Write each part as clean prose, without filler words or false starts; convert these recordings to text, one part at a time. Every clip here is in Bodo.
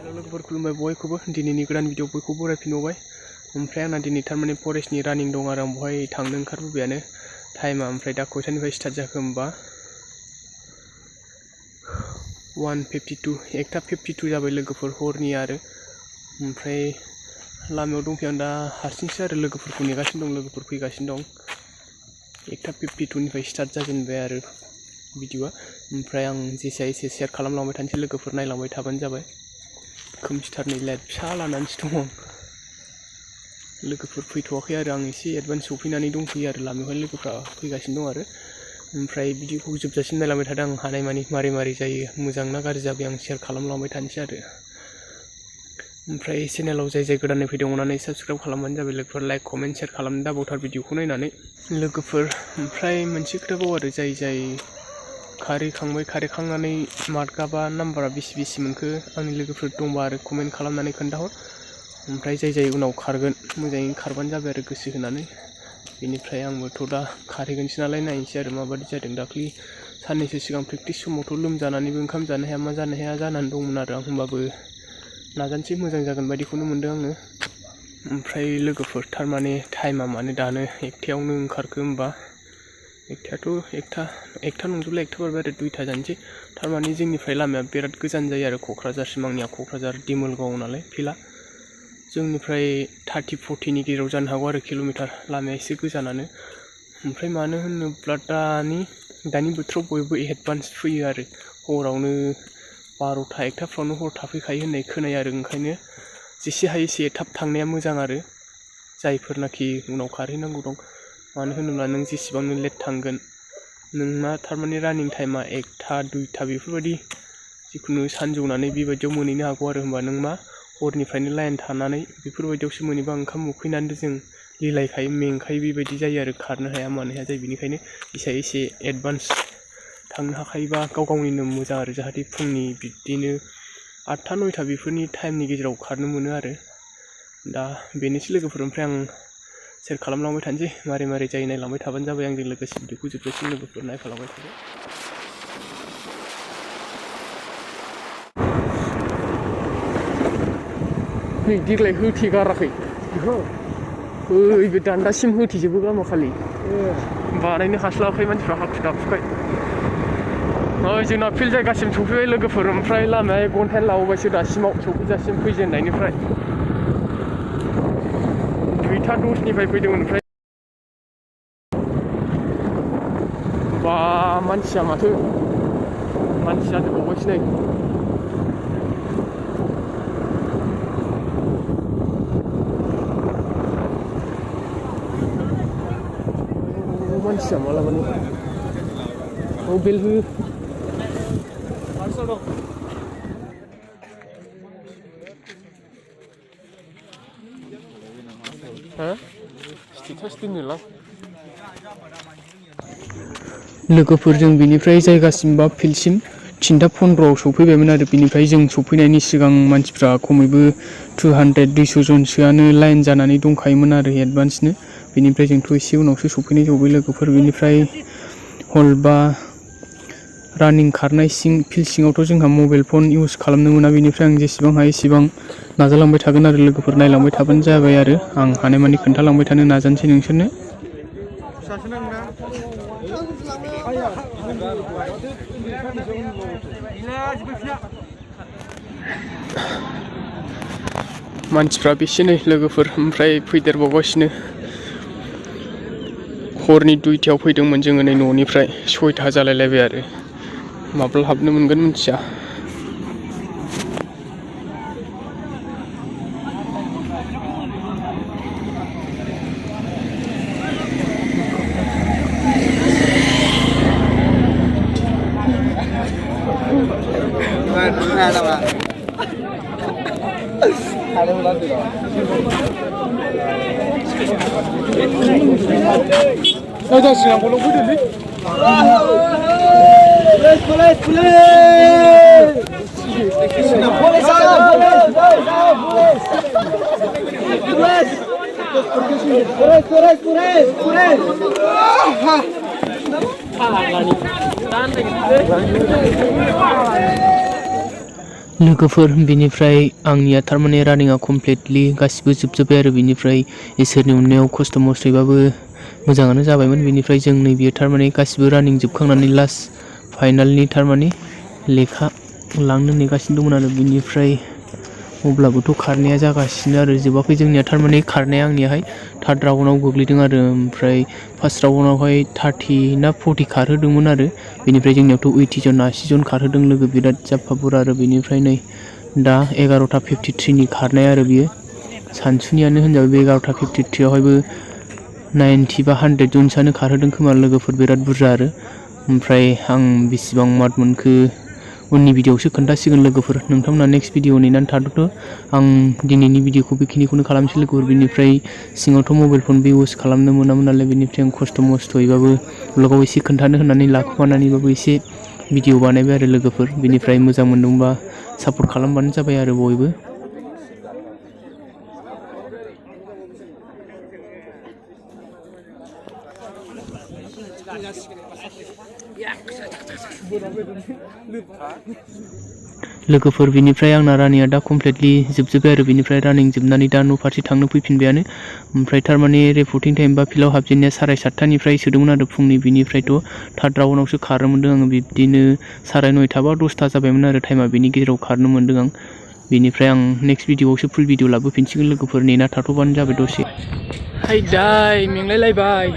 लोगोफोर खुलुमबाय बयखौबो दिनैनि गोदान भिडिअ बयखौबो बरायफिनबाय ओमफ्राय आंना दिनै थारमाने फरेस्टनि रानिं दं आरो आं बहाय थांनो ओंखारबोबायानो टाइमा ओमफ्राय दा खयथानिफ्राय स्टार्ट जाखो होमबा 1:52 1:52 जाबाय लोगोफोर हरनि आरो ओमफ्राय लामायाव दंफैयो आं दा हारसिंसो आरो लोगोफोरखौ नेगासिनो दं लोगोफोर फैगासिनो दं 1:52 निफ्राय स्टार्ट जाजेनबाय आरो भिडिअआ ओमफ्राय आं जेसे एसे शेयार खालामलांबाय थानोसै लोगोफोर नायलांबाय थाबानो जाबाय खोमसिथारनि लाइट फिसा लानानैसो दं लोगोफोर फैथ'वाखै आरो आं एसे एडभान्स सफैनानै दंफैयो आरो लामायावहाय लोगोफ्रा फैगासिनो दं आरो ओमफ्राय भिडिअखौ जोबजासिम नायलांबाय थादों आं हानायमानि मारै मारै जायो मोजां ना गाज्रि जाबाय आं शेयार खालामलांबाय थानोसै आरो ओमफ्राय चेनेलाव जाय जाय गोदानै फैदों अननानै साबस्क्राइब खालामबानो जाबाय लोगोफोर लाइक कमेन्ट शेयार खालामनो दाबावथार भिडिअखौ नायनानै लोगोफोर ओमफ्राय मोनसे खोथाबाव आरो जाय जाय खारैखांनानै मार्कआ नाम्बारा बेसे मोनखो आंनि लोगोफोर दंबा आरो कमेन्ट खालामनानै खोन्थाहर ओमफ्राय जाय जाय उनाव खारगोन मोजाङै खारबानो जाबाय आरो गोसो होनानै बेनिफ्राय आंबोथ' दा खारहैगोनसो नालाय नायनोसै आरो माबादि जादों दाख्लि साननैसो सिगां प्रेक्टिस समावथ' लोमजानानैबो ओंखाम जानो हाया मा जानो हाया जानानै दंमोन आरो आं होमबाबो नाजानोसै मोजां जागोन बायदिखौनो मोनदों आङो ओमफ्राय लोगोफोर थारमाने टाइमा मानो दानो 1थायावनो ओंखारखो होमबा 1था नंजोबला 1था बारबाय आरो 2था जानोसै थारमाने जोंनिफ्राय लामाया बिराद गोजान जायो आरो क'क्राझारसिम आंनिया क'क्राझार दिमोलगाव नालाय फिल्डआ जोंनिफ्राय 30-40 नि गेजेराव जानो हागौ आरो किल'मिटार लामाया एसे गोजानानो ओमफ्राय मानो होनोब्ला दानि बोथोराव बयबो एडभान्स फैयो आरो हरावनो 12था 1थाफ्रावनो हर थाफैखायो होननाय खोनायो आरो ओंखायनो जेसे हायो एसे थाब थांनाया मोजां आरो जायफोरनाखि उनाव खारहैनांगौ दं मानो होनोब्ला नों जेसेबांनो लेट थांगोन नोंना थारमाने रानिं टाइमा 1था 2था बेफोरबायदि जिखुनु सानजौनानै बेबायदियाव मोनहैनो हागौ आरो होमबा नों मा हरनिफ्रायनो लाइन थानानै बेफोरबायदियावसो मोनहैबा ओंखाम उखैनानै जों लिलायखायो मेंखायो बेबायदि जायो आरो खारनो हाया मानो हाया जायो बेनिखायनो एसे एडभान्स थांनो हाखायोबा गावनिनो मोजां आरो जाहाथे फुंनि बिदिनो 8था 9था बेफोरनि टाइमनि गेजेराव खारनो मोनो आरो दा बेनोसै लोगोफोर ओमफ्राय आं शेयार खालामलांबाय थानोसै मारै जायो नायलांबाय थाबानो जाबाय आंजों लोगोसे भिडिअखौ जोबजासिम लोगोफोर नायफालांबाय थादो नै देग्लाय होथेगाराखै बे दान्दासिम होथेजोबो गामाखालि बानायनो हास्लाबाखै मानसिफ्रा हाखु दाखुखाय जोंना फिल्ड जायगासिम सफैबाय लोगोफोर ओमफ्राय लामाया 1 घन्टायानो लाबावबायसो दासिमाव सफैजासिम फैजेननायनिफ्राय 2:10 निफ्राय फैदोंमोन ओमफ्राय बा मानसिया जाजोबबावबायसो नै मानसिया मालाबानो बेल हो स्टेटास दोननोलां लोगोफोर जों बिनिफ्राय जायगासिम बा फिल्डसिम 3:15 सफैबायमोन आरो बिनिफ्राय जों सफैनायनि सिगां मानसिफ्रा खमैबो 200-200 जनसोआनो लाइन जानानै दंखायोमोन आरो एडभान्सनो बेनिफ्राय जोंथ' एसे उनावसो सफैनाय जाबाय लोगोफोर बेनिफ्राय हल बा रानिं खारनाय फिल्ड सिङावथ' जोंहा मबाइल फन इउज खालामनो मोना बेनिफ्राय आं जेसेबां हायो एसेबां नाजालांबाय थागोन आरो लोगोफोर नायलांबाय थाबानो जाबाय आरो आं हानायमानि खोन्थालांबाय थानो नाजानोसै नोंसोरनो मानसिफ्रा बेसेनो लोगोफोर ओमफ्राय फैदेरबावगासिनो हरनि 2थायाव फैदोंमोन जोङो नै न'निफ्राय 6था जालायलायबाय आरो माब्ला हाबनो मोनगोन मिथिया लोगोफोर बिनिफ्राय आंनिया थारमाने रानिंआ कमप्लिटलि गासिबो जोबजोब्बाय आरो बिनिफ्राय इसोरनि अननायाव खस्थ' मस्थ'यैबाबो मोजाङानो जाबायमोन। बिनिफ्राय जों नैबे थारमाने गासिबो रानिं जोबखांनानै लास्ट फाइनालनि थारमाने लेखा लांनो नेगासिनो दंमोन आरो बिनिफ्राय अब्लाबोथ' खारनाया जागासिनो आरो जोबाखै जोंनिया थारमाने खारनाया आंनियाहाय थार्ड राउन्डआव गोग्लैदों आरो ओमफ्राय फार्स्ट राउन्डआवहाय 30 ना 40 खारहोदोंमोन आरो बेनिफ्राय जोंनियावथ' 80 जन 80 जन खारहोदों लोगो बिराद जाब्बा बुरा आरो बेनिफ्राय नै दा 11टा 53 नि खारनाय आरो बियो सानसुनियानो होनजाबाय बे 11टा 53 आवहायबो 90 बा 100 जनसोआनो खारहोदों खोमा लोगोफोर बिराद बुरजा आरो ओमफ्राय आं बेसेबां मार्क मोनखो उननि भिडिअआवसो खोन्थासिगोन लोगोफोर नोंथांमोना नेक्स्ट भिडिअ नेनानै थाद'दो आं दिनैनि भिडिअखौ बेखिनिखौनो खालामसै लोगोफोर बेनिफ्राय सिङावथ' मबाइल फनबो इउज खालामनो मोनामोन नालाय बेनिफ्राय आं खस्थ' मस्थ'यैबाबो ब्लगाव एसे खोन्थानो होननानै लाखुमानानैबाबो एसे भिडिअ बानायबाय आरो लोगोफोर बेनिफ्राय मोजां मोनदोंबा सापर्ट खालामबानो जाबाय आरो बयबो। लोगोफोर बिनिफ्राय आंना रानिंआ दा कमप्लिटलि जोबजोब्बाय आरो बिनिफ्राय रानिं जोबनानै दा न' फारसे थांनो फैफिनबायानो ओमफ्राय थारमाने रिपर्टिं टाइम बा फिल्डआव हाबजेननाया 7:30निफ्राय सोदोंमोन आरो फुंनि बिनिफ्रायथ' थार्ड राउन्डआवसो खारनो मोन्दों आङो बिब्दिनो 9:30 बा 10टा जाबायमोन आरो टाइमा बिनि गेजेराव खारनो मोन्दों आं बेनिफ्राय आं नेक्स्ट भिडिअआवसो फुल भिडिअ लाबोफिनसिगोन लोगोफोर नेना थाथ'बानो जाबाय दसे। हायदाय मेंलायलायबाय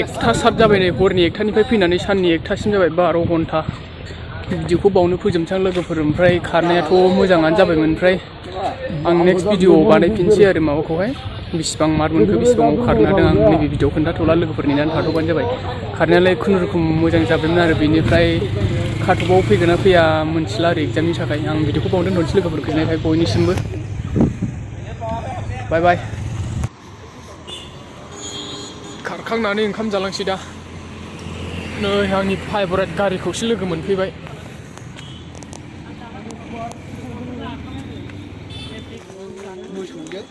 1टा सात जाबाय नै हरनि 1टानिफ्राय फैनानै साननि 1टासिम जाबाय 12 घन्टा भिडिअखौ बावनो फोजोबनोसै आं लोगोफोर ओमफ्राय खारनायाथ' मोजाङानो जाबायमोन ओमफ्राय आं नेक्स्ट भिडिअआव बानायफिनसै आरो माबाखौहाय बेसेबां मार्क मोनखो बेसेबाङाव खारनो हादों आं नैबे भिडिअआव खोन्थाथ'ला लोगोफोर नेनानै थाथ'बानो जाबाय खारनायालाय खुनुरुखुम मोजां जाबायमोन आरो बेनिफ्राय खाथबाव फैगोन ना फैया मोनथिला आरो एग्जामनि थाखाय आं भिडिअखौ बावनो दोनथ'नोसै लोगोफोर गोजोननाय थाबाय बयनिसिमबो बाय बाय। खारखांनानै ओंखाम जालांसै दा नै आंनि फेभारेट गारिखौसो लोगो मोनफैबाय। मोसौजों